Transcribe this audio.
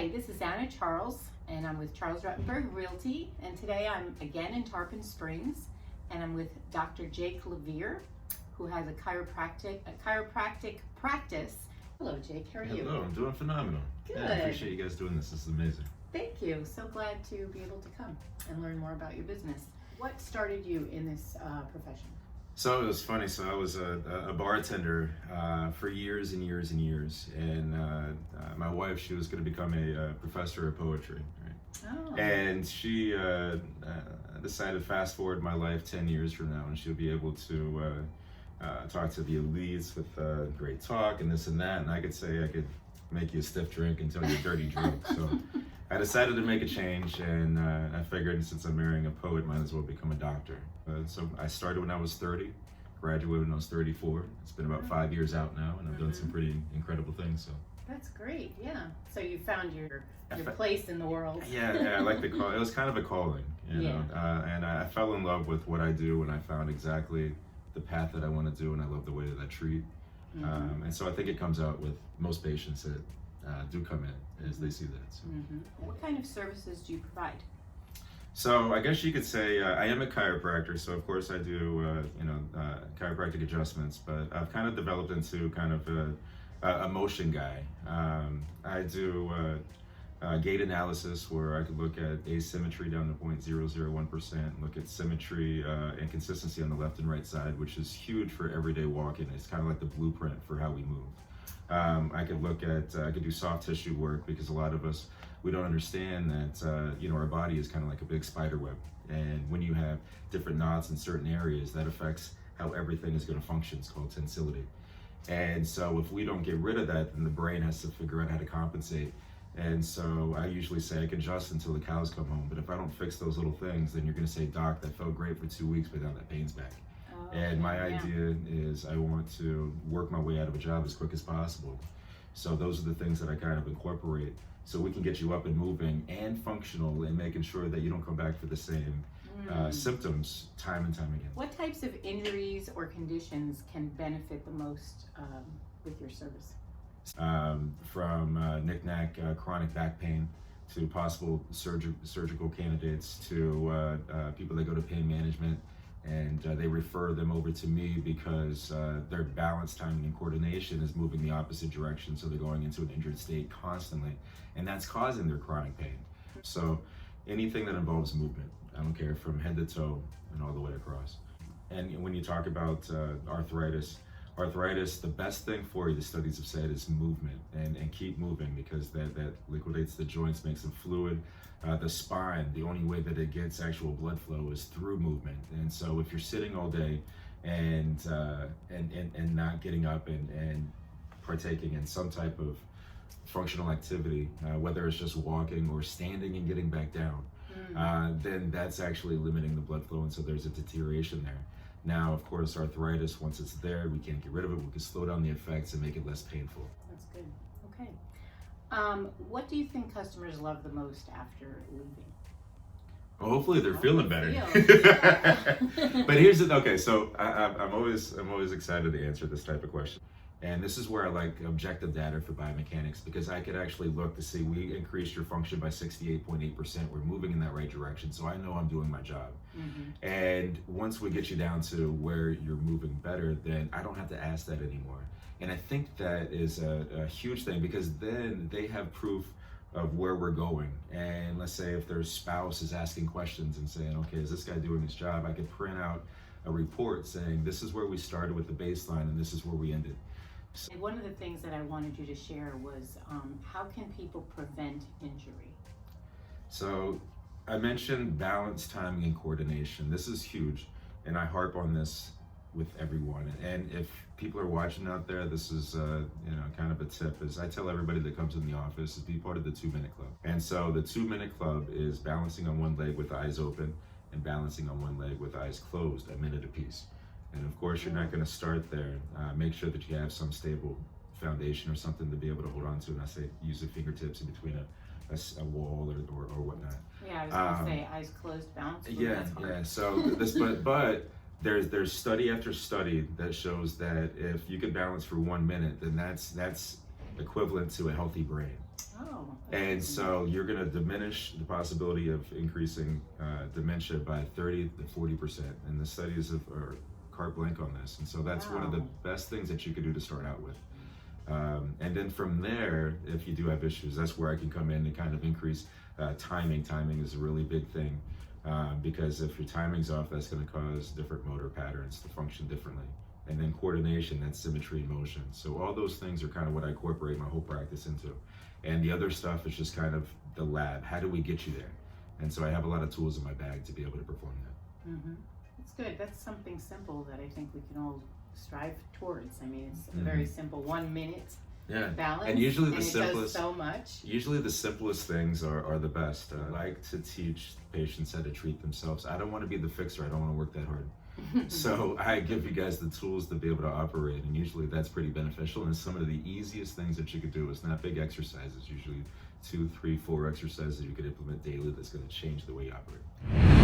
Hi, this is Anna Charles, and I'm with Charles Ruttenberg Realty, and today I'm again in Tarpon Springs, and I'm with Dr. Jake Lavere, who has a chiropractic practice. Hello, Jake. How are you? Hello, I'm doing phenomenal. Good. Yeah, I appreciate you guys doing this. This is amazing. Thank you. So glad to be able to come and learn more about your business. What started you in this profession? So it was funny. So I was a bartender for years and years and years, and my wife, she was going to become a professor of poetry, right? Oh. And she decided to fast forward my life 10 years from now, and she'll be able to talk to the elites with great talk and this and that, and I could say I could make you a stiff drink and tell you a dirty drink. So I decided to make a change, and I figured since I'm marrying a poet, might as well become a doctor. So I started when I was 30, graduated when I was 34. It's been about 5 years out now, and I've done some pretty incredible things. So That's great, yeah. So you found your place in the world. yeah, I like the call. It was kind of a calling, you know. And I fell in love with what I do, and I found exactly the path that I want to do, and I love the way that I treat. And so I think it comes out with most patients that do come in as they see that. So. What kind of services do you provide? So I guess you could say I am a chiropractor, so of course I do chiropractic adjustments, but I've kind of developed into kind of a motion guy. I do gait analysis where I could look at asymmetry down to 0.001%, look at symmetry and consistency on the left and right side, which is huge for everyday walking. It's kind of like the blueprint for how we move. I could look at, I could do soft tissue work, because a lot of us, we don't understand that, our body is kind of like a big spider web. And when you have different knots in certain areas, that affects how everything is going to function. It's called tensility. And so if we don't get rid of that, then the brain has to figure out how to compensate. And so I usually say I can adjust until the cows come home. But if I don't fix those little things, then you're going to say, Doc, that felt great for 2 weeks, but now that pain's back. And my idea is I want to work my way out of a job as quick as possible. So those are the things that I kind of incorporate, so we can get you up and moving and functional, and making sure that you don't come back for the same symptoms time and time again. What types of injuries or conditions can benefit the most with your service? From knick-knack chronic back pain to possible surgical candidates to people that go to pain management, and they refer them over to me because their balance, timing, and coordination is moving the opposite direction, so they're going into an injured state constantly, and that's causing their chronic pain. So anything that involves movement, I don't care, from head to toe and all the way across. And when you talk about arthritis, the best thing for you, the studies have said, is movement, and keep moving, because that liquidates the joints, makes them fluid. The spine, the only way that it gets actual blood flow is through movement. And so if you're sitting all day and not getting up and partaking in some type of functional activity, whether it's just walking or standing and getting back down, then that's actually limiting the blood flow, and so there's a deterioration there. Now, of course, arthritis, once it's there, we can't get rid of it. We can slow down the effects and make it less painful. That's good. Okay. What do you think customers love the most after leaving? Well, hopefully they're feeling better. Yeah. But here's the, okay, so I'm always excited to answer this type of question. And this is where I like objective data for biomechanics, because I could actually look to see we increased your function by 68.8%. We're moving in that right direction, so I know I'm doing my job. And once we get you down to where you're moving better, then I don't have to ask that anymore. And I think that is a huge thing, because then they have proof of where we're going. And let's say if their spouse is asking questions and saying, okay, is this guy doing his job? I could print out a report saying, this is where we started with the baseline and this is where we ended. One of the things that I wanted you to share was how can people prevent injury? So I mentioned balance, timing, and coordination. This is huge, and I harp on this with everyone. And if people are watching out there, this is kind of a tip, is I tell everybody that comes in the office is be part of the 2-minute club. And so the 2-minute club is balancing on one leg with eyes open and balancing on one leg with eyes closed, a minute apiece. And of course, you're not going to start there. Make sure that you have some stable foundation or something to be able to hold on to. And I say use the fingertips in between a wall or whatnot. Yeah, I was going to say eyes closed, bounce. Yeah. So this, but there's study after study that shows that if you can balance for 1 minute, then that's equivalent to a healthy brain. Oh, Wow. And so you're going to diminish the possibility of increasing dementia by 30 to 40%. And the studies are carte blanche on this. And so that's one of the best things that you could do to start out with. And then from there, if you do have issues, that's where I can come in and kind of increase timing. Timing is a really big thing because if your timing's off, that's going to cause different motor patterns to function differently. And then coordination, that's symmetry and motion. So all those things are kind of what I incorporate my whole practice into. And the other stuff is just kind of the lab. How do we get you there? And so I have a lot of tools in my bag to be able to perform that. Mm-hmm. That's good. That's something simple that I think we can all strive towards. I mean, it's a very simple 1 minute balance. And usually the it simplest, does so much. Usually the simplest things are the best. I like to teach patients how to treat themselves. I don't want to be the fixer. I don't want to work that hard. So I give you guys the tools to be able to operate, and usually that's pretty beneficial. And some of the easiest things that you could do is not big exercises, usually 2, 3, 4 exercises you could implement daily that's going to change the way you operate.